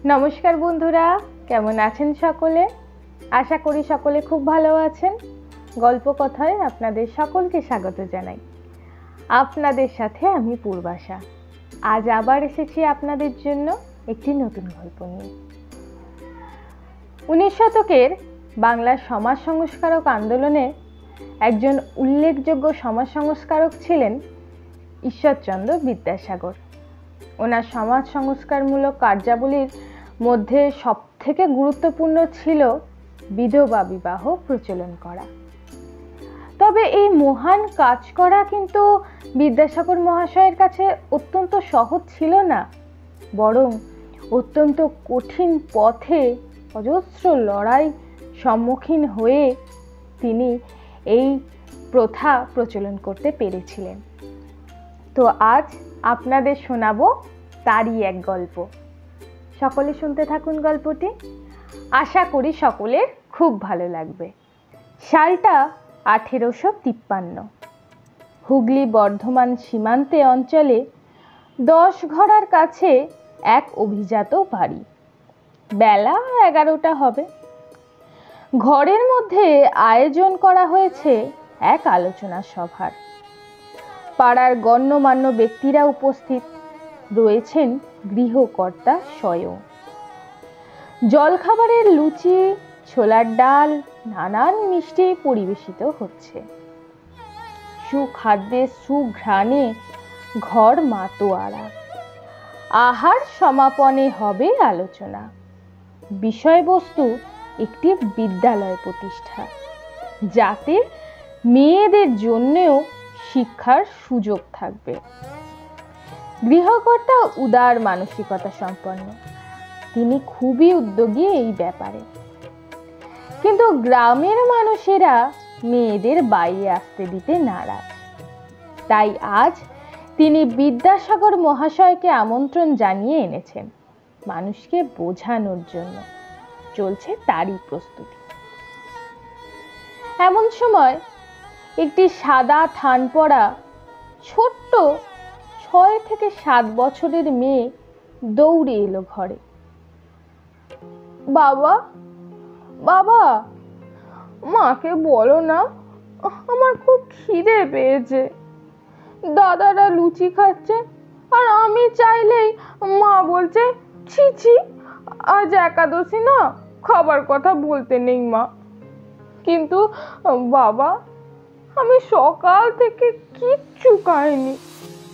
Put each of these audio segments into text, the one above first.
নমস্কার বন্ধুরা, কেমন আছেন সকলে? আশা করি সকলে খুব ভালো আছেন। গল্প কথায় আপনাদের সকলকে স্বাগত জানাই। আপনাদের সাথে আমি পূর্বাশা। আজ আবার এসেছি আপনাদের জন্য একটি নতুন গল্প নিয়ে। 19 শতকের বাংলার সমাজ সংস্কারক আন্দোলনে একজন উল্লেখযোগ্য সমাজ সংস্কারক ছিলেন ঈশ্বরচন্দ্র বিদ্যাসাগর। ওনার সমাজ সংস্কারমূলক কার্যাবলীর মধ্যে সবথেকে গুরুত্বপূর্ণ ছিল বিধবা বিবাহ প্রচলন করা। তবে এই মহান কাজ করা কিন্তু বিদ্যাসাগর মহাশয়ের কাছে অত্যন্ত সহজ ছিল না, বরং অত্যন্ত কঠিন পথে অজস্র লড়াই সম্মুখীন হয়ে তিনি এই প্রথা প্রচলন করতে পেরেছিলেন। তো আজ আপনাদের শোনাবো তারই এক গল্প। সকলে শুনতে থাকুন গল্পটি। আশা করি সকলের খুব ভালো লাগবে। সালটা 1853। হুগলি বর্ধমান সীমান্তে অঞ্চলে 10 ঘরার কাছে এক অভিজাত বাড়ি। বেলা 11টা হবে। ঘরের মধ্যে আয়োজন করা হয়েছে এক আলোচনা সভার। পাড়ার গণ্যমান্য ব্যক্তিরা উপস্থিত রয়েছেন, গৃহকর্তা স্বয়ং। জলখাবারের লুচি, ছোলার ডাল, নানান মিষ্টি পরিবেশিত হচ্ছে। সুখাদ্যের সুঘ্রাণে ঘর মাতোয়ারা। আহার সমাপনে হবে আলোচনা। বিষয়বস্তু একটি বিদ্যালয় প্রতিষ্ঠা, যাতে মেয়েদের জন্যেও শিক্ষার সুযোগ থাকবে। গৃহকর্তা উদার মানসিকতা সম্পন্ন, তিনি খুবই উদ্যোগী এই ব্যাপারে। কিন্তু গ্রামের মানুষেরা মেয়েদের বাইরে আসতে দিতে নারাজ। তাই আজ তিনি বিদ্যাসাগর মহাশয়কে আমন্ত্রণ জানিয়ে এনেছেন, মানুষকে বোঝানোর জন্য। চলছে তারই প্রস্তুতি। এমন সময় একটি সাদা থান পরা ছোট্ট 6 থেকে 7 বছরের মেয়ে দৌড়ে এলো ঘরে। বাবা, বাবা, মাকে বলো না, আমার খুব খিদে পেয়েছে। দাদারা লুচি খাচ্ছে, আর আমি চাইলেই মা বলছে ছি ছি, আজ একাদশী না, খাবার কথা বলতে নেই মা। কিন্তু বাবা, আমি সকাল থেকে কিচ্ছু খাইনি,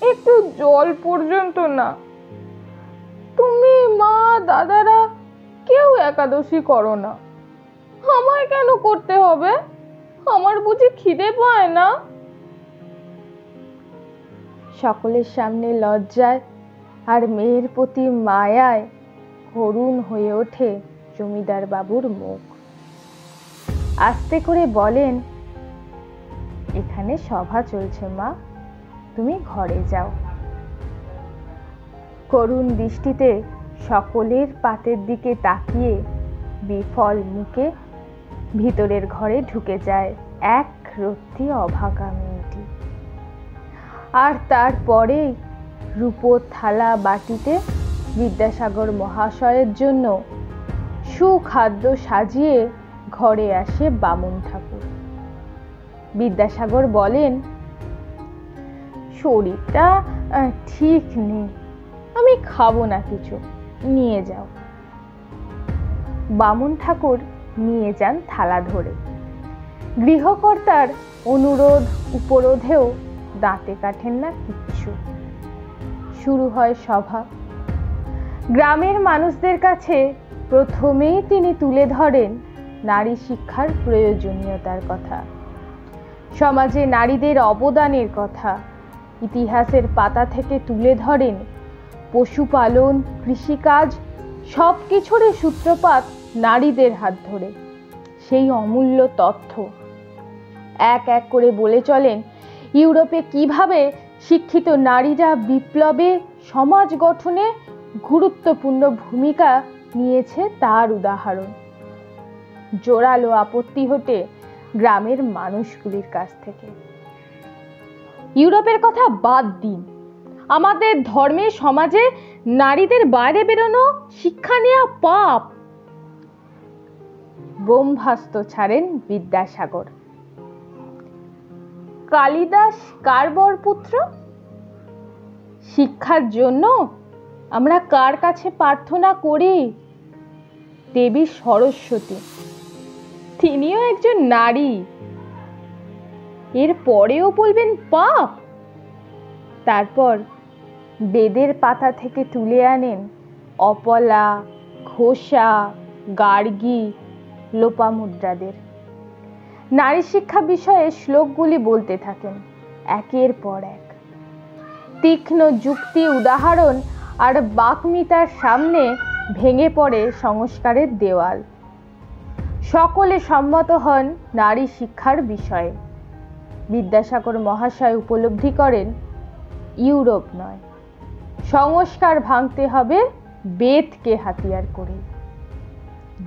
একটু জল পর্যন্ত না। তুমি, মা, দাদারা কেউ একাদশী করো না, আমায় কেন করতে হবে? আমার বুঝি খিদে পায় না? সকলের সামনে লজ্জায় আর মেয়ের প্রতি মায়ায় করুণ হয়ে ওঠে জমিদার বাবুর মুখ। আস্তে করে বলেন, এখানে সভা চলছে মা, তুমি ঘরে যাও। করুণ দৃষ্টিতে সকলের পাতের দিকে তাকিয়ে বিফল মুখে ভিতরের ঘরে ঢুকে যায় এক রত্তি অভাগা মেয়েটি। আর তারপরেই রূপোর থালা বাটিতে বিদ্যাসাগর মহাশয়ের জন্য সুখাদ্য সাজিয়ে ঘরে আসে বামুন ঠাকুর। বিদ্যাসাগর বলেন, শরীরটা ঠিক নেই, আমি খাবো না কিছু, নিয়ে যাও। বামুন ঠাকুর নিয়ে যান থালা ধরে। গৃহকর্তার অনুরোধ উপরোধেও দাঁতে কাটেন না কিচ্ছু। শুরু হয় সভা। গ্রামের মানুষদের কাছে প্রথমেই তিনি তুলে ধরেন নারী শিক্ষার প্রয়োজনীয়তার কথা, সমাজে নারীদের অবদানের কথা। ইতিহাসের পাতা থেকে তুলে ধরেন পশুপালন, কৃষিকাজ সব কিছুরই সূত্রপাত নারীদের হাত ধরে। সেই অমূল্য তথ্য এক এক করে বলে চলেন ইউরোপে কিভাবে শিক্ষিত নারীরা বিপ্লবে, সমাজ গঠনে গুরুত্বপূর্ণ ভূমিকা নিয়েছে তার উদাহরণ। জোরালো আপত্তি হতে গ্রামের মানুষগুলির কাছ থেকে। ইউরোপের কথা বাদ দিন, আমাদের ধর্মে, সমাজে নারীদের বাইরে বেরোনো, শিক্ষা নেওয়া পাপ। ব্রহ্মাস্ত্র ছাড়েন বিদ্যাসাগর। কালিদাস কার বরপুত্র? শিক্ষার জন্য আমরা কার কাছে প্রার্থনা করি? দেবী সরস্বতী, তিনিও একজন নারী। এর পরেও বলবেন পাপ? তারপর বেদের পাতা থেকে তুলে আনেন অপলা, ঘোষা, গার্গী, লোপামুদ্রাদের। নারী শিক্ষা বিষয়ে শ্লোকগুলি বলতে থাকেন একের পর এক। তীক্ষ্ণ যুক্তি, উদাহরণ আর বাগ্মিতার সামনে ভেঙে পড়ে সংস্কারের দেওয়াল। সকলে সম্মত হন নারী শিক্ষার বিষয়ে। বিদ্যাসাগর মহাশয় উপলব্ধি করেন ইউরোপ নয়, সংস্কার ভাঙতে হবে বেদকে হাতিয়ার করে।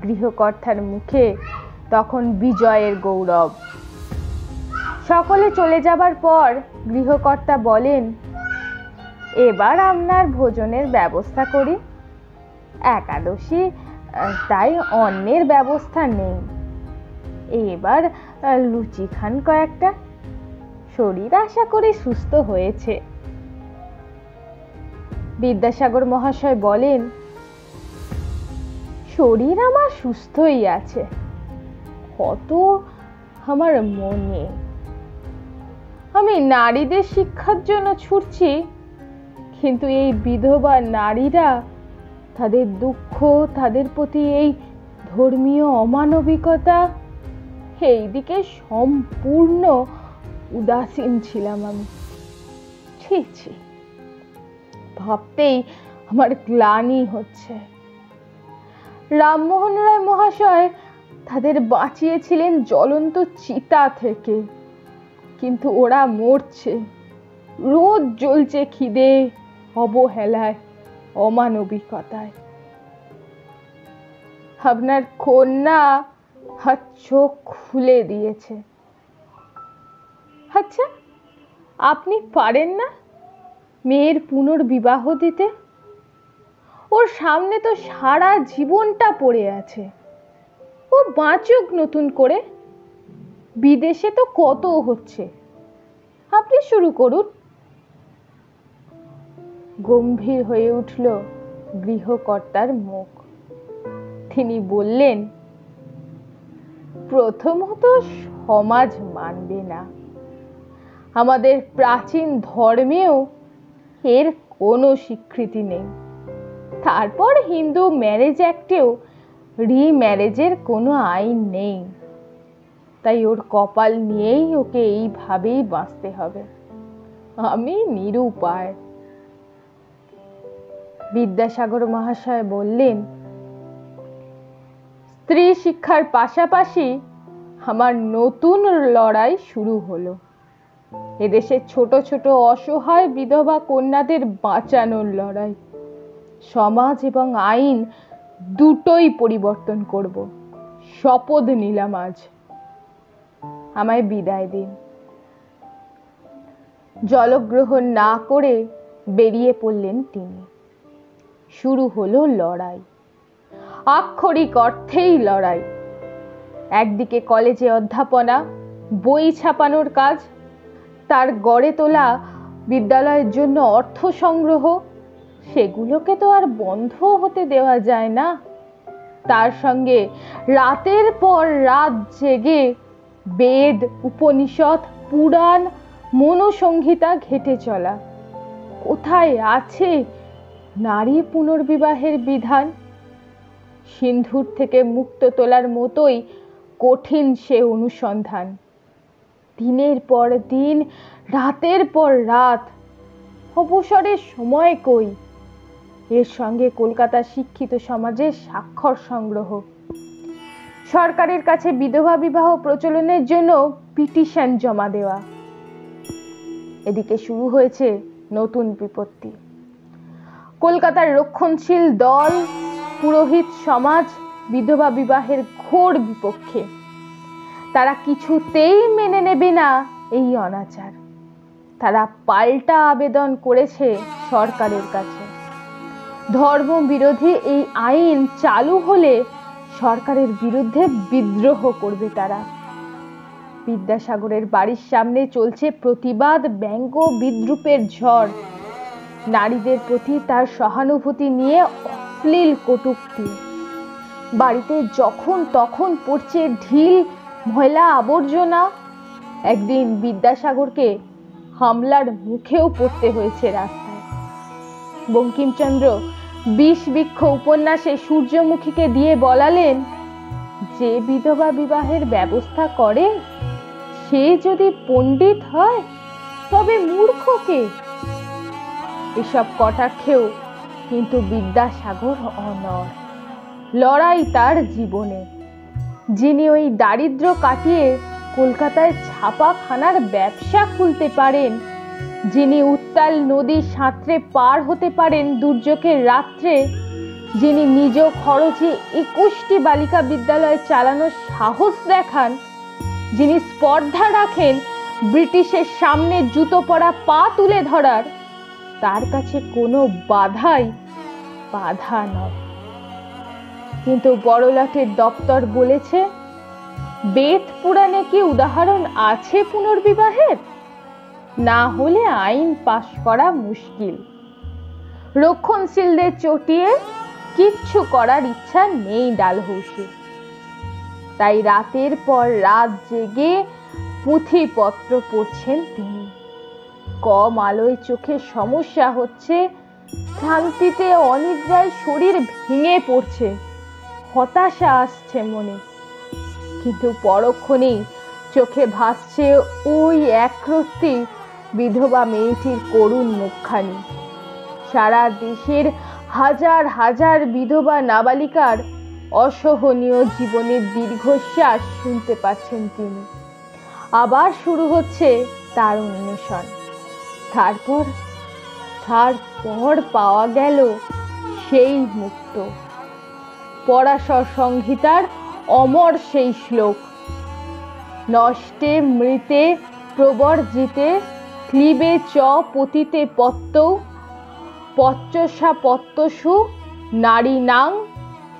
গৃহকর্তার মুখে তখন বিজয়ের গৌরব। সকলে চলে যাবার পর গৃহকর্তা বলেন, এবার আপনার ভোজনের ব্যবস্থা করি। একাদশী, তাই অন্নের ব্যবস্থা নেই। এবার লুচি খান কয়েকটা। শরীর আশা করি সুস্থ হয়েছে। বিদ্যাসাগর মহাশয় বলেন, শরীর আমার সুস্থই আছে, কত আমার মনে। আমি নারীদের শিক্ষার জন্য ছুটছি, কিন্তু এই বিধবা নারীরা তাদের দুঃখ, তাদের প্রতি এই ধর্মীয় অমানবিকতা, এই দিকে সম্পূর্ণ উদাসীন ছিলাম আমি। ছি ছি, ভাবতেই আমার গ্লানি হচ্ছে। রামমোহন রায় মহাশয় তাদের বাঁচিয়েছিলেন জ্বলন্ত চিতা থেকে, কিন্তু ওরা মরছে, রোজ জ্বলছে খিদে, অবহেলায়, অমানবিকতায়। আপনার কন্যা হাত চোখ খুলে দিয়েছে। আচ্ছা, আপনি পারেন না মেয়ের পুনর্বিবাহ দিতে? ওর সামনে তো সারা জীবনটা পড়ে আছে, ও বাঁচুক নতুন করে। বিদেশে তো কত হচ্ছে, আপনি শুরু করুন। গম্ভীর হয়ে উঠল গৃহকর্তার মুখ। তিনি বললেন, প্রথমত সমাজ মানবে না। আমাদের প্রাচীন ধর্মেও এর কোনো স্বীকৃতি নেই। তারপর হিন্দু ম্যারেজ অ্যাক্টেও রিম্যারেজের কোনো আইন নেই। তাই ওর কপাল নিয়েই ওকে এইভাবেই বাঁচতে হবে। আমি নিরুপায়। বিদ্যাসাগর মহাশয় বললেন, স্ত্রী শিক্ষার পাশাপাশি আমার নতুন লড়াই শুরু হলো। এদেশের ছোট ছোট অসহায় বিধবা কন্যাদের বাঁচানোর লড়াই। সমাজ এবং আইন দুটোই পরিবর্তন করব, শপথ নিলাম আজ। আমায় বিদায় দিন। জলগ্রহণ না করে বেরিয়ে পড়লেন তিনি। শুরু হলো লড়াই, আক্ষরিক অর্থেই লড়াই। একদিকে কলেজে অধ্যাপনা, বই ছাপানোর কাজ, তার গড়ে তোলা বিদ্যালয়ের জন্য অর্থ সংগ্রহ, সেগুলোকে তো আর বন্ধ হতে দেওয়া যায় না। তার সঙ্গে রাতের পর রাত জেগে বেদ, উপনিষদ, পুরাণ, মনুসংহিতা ঘেঁটে চলা। কোথায় আছে নারী পুনর্বিবাহের বিধান? সিন্ধুর থেকে মুক্ত তোলার মতোই কঠিন সে অনুসন্ধান। দিনের পর দিন, রাতের পর রাত, অবসরের সময় কই? এর সঙ্গে কলকাতার শিক্ষিত সমাজের স্বাক্ষর সংগ্রহ, সরকারের কাছে বিধবা বিবাহ প্রচলনের জন্য পিটিশন জমা দেওয়া। এদিকে শুরু হয়েছে নতুন বিপত্তি। কলকাতার রক্ষণশীল দল, পুরোহিত সমাজ বিধবা বিবাহের ঘোর বিপক্ষে। তারা কিছুতেই মেনে নেবে না এই অনাচার। তারা পাল্টা আবেদন করেছে সরকারের কাছে। ধর্ম বিরোধী এই আইন চালু হলে সরকারের বিরুদ্ধে বিদ্রোহ করবে তারা। বিদ্যাসাগরের বাড়ির সামনে চলছে প্রতিবাদ, ব্যঙ্গ, বিদ্রূপের ঝড়। নারীদের প্রতি তার সহানুভূতি নিয়ে অশ্লীল কটূক্তি। বাড়িতে যখন তখন পড়ছে ঢিল, ময়লা, আবর্জনা। একদিন বিদ্যাসাগরকে হামলার মুখেও পড়তে হয়েছে রাস্তায়। বঙ্কিমচন্দ্র বিষবৃক্ষ উপন্যাসে সূর্যমুখীকে দিয়ে বলালেন, যে বিধবা বিবাহের ব্যবস্থা করে সে যদি পণ্ডিত হয় তবে মূর্খকে। এসব কটাক্ষেও কিন্তু বিদ্যাসাগর অনড়। লড়াই তার জীবনে। যিনি ওই দারিদ্র কাটিয়ে কলকাতায় ছাপাখানার ব্যবসা খুলতে পারেন, যিনি উত্তাল নদী সাঁতরে পার হতে পারেন দুর্যোগের রাত্রে, যিনি নিজ খরচে 21টি বালিকা বিদ্যালয় চালানোর সাহস দেখান, যিনি স্পর্ধা রাখেন ব্রিটিশের সামনে জুতো পরা পা তুলে ধরার, তার কাছে কোনো বাধাই বাধা নয়। কিন্তু বড়লাটের দপ্তর বলেছে, বেদ পুরাণে কি উদাহরণ আছে পুনর্বিবাহের? না হলে আইন পাশ করা মুশকিল। রক্ষণশীলদের চটিয়ে কিচ্ছু করার ইচ্ছা নেই ডালহৌসির। তাই রাতের পর রাত জেগে পুঁথিপত্র পড়ছেন তিনি। কম আলোয় চোখের সমস্যা হচ্ছে, ক্লান্তিতে অনিদ্রায় শরীর ভেঙে পড়ছে, হতাশা আসছে মনে। কিন্তু পরক্ষণেই চোখে ভাসছে ওই একরত্তি বিধবা মেয়েটির করুণ মুখখানি। সারা দেশের হাজার হাজার বিধবা নাবালিকার অসহনীয় জীবনের দীর্ঘশ্বাস শুনতে পাচ্ছেন তিনি। আবার শুরু হচ্ছে তার অন্বেষণ। তারপর পাওয়া গেল সেই মুক্ত। পরাশর সংহিতার অমর সেই শ্লোক, নষ্টে মৃতে প্রবর্জিতে ক্লীবে চ পতিতে পত্তৌ পচ্চসা পত্তসু নারীনাং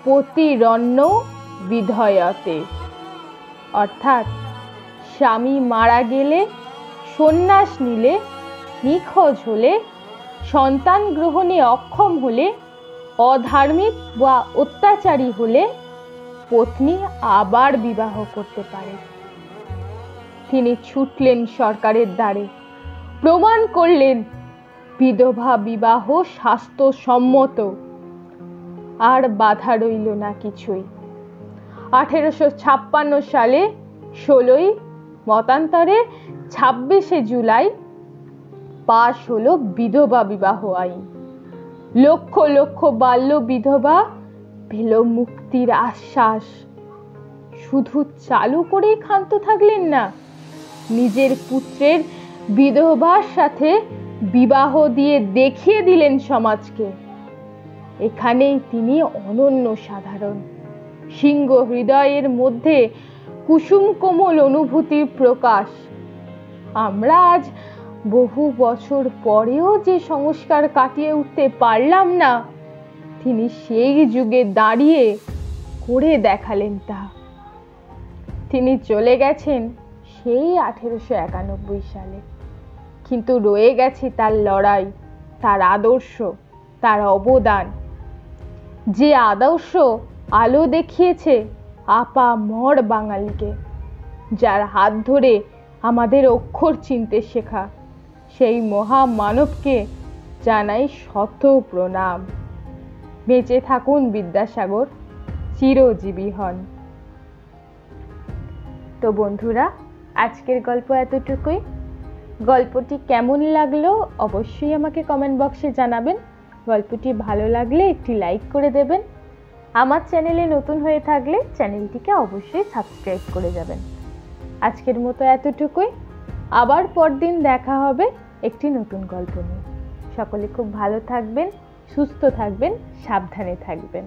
পতিরণ্য বিধয়তে। অর্থাৎ স্বামী মারা গেলে, সন্ন্যাস নিলে, নিখোঁজ হলে, সন্তান গ্রহণে অক্ষম হলে, অধার্মিক বা অত্যাচারী হলে পত্নী আবার বিবাহ করতে পারে। তিনি ছুটলেন সরকারের দ্বারে, প্রমাণ করলেন বিধবা বিবাহ স্বাস্থ্যসম্মত। আর বাধা রইল না কিছুই। 1856 সালে 16ই মতান্তরে 26শে জুলাই পাশ হলো বিধবা বিবাহ আইন। লক্ষ লক্ষ বাল্য বিধবা পেল মুক্তির আশ্বাস। শুধু চালু করেই ক্ষান্ত থাকলেন না, নিজের পুত্রের বিধবার সাথে বিবাহ দিয়ে দেখিয়ে দিলেন সমাজকে। এখানেই তিনি অনন্য সাধারণ। সিংহ হৃদয়ের মধ্যে কুসুম কোমল অনুভূতির প্রকাশ। আমরা আজ বহু বছর পরেও যে সংস্কার কাটিয়ে উঠতে পারলাম না, তিনি সেই যুগে দাঁড়িয়ে করে দেখালেন তা। তিনি চলে গেছেন সেই 1891 সালে, কিন্তু রয়ে গেছে তার লড়াই, তার আদর্শ, তার অবদান। যে আদর্শ আলো দেখিয়েছে আপামর বাঙালিকে, যার হাত ধরে আমাদের অক্ষর চিনতে শেখা, সেই মহামানবকে জানাই শত প্রণাম। বেঁচে থাকুন বিদ্যাসাগর, চিরজীবী হন। তো বন্ধুরা, আজকের গল্প এতটুকুই। গল্পটি কেমন লাগলো অবশ্যই আমাকে কমেন্ট বক্সে জানাবেন। গল্পটি ভালো লাগলে একটি লাইক করে দেবেন। আমার চ্যানেলে নতুন হয়ে থাকলে চ্যানেলটিকে অবশ্যই সাবস্ক্রাইব করে যাবেন। আজকের মতো এতটুকুই। আবার পরদিন দেখা হবে একটি নতুন গল্প নিয়ে। সকলে খুব ভালো থাকবেন, সুস্থ থাকবেন, সাবধানে থাকবেন।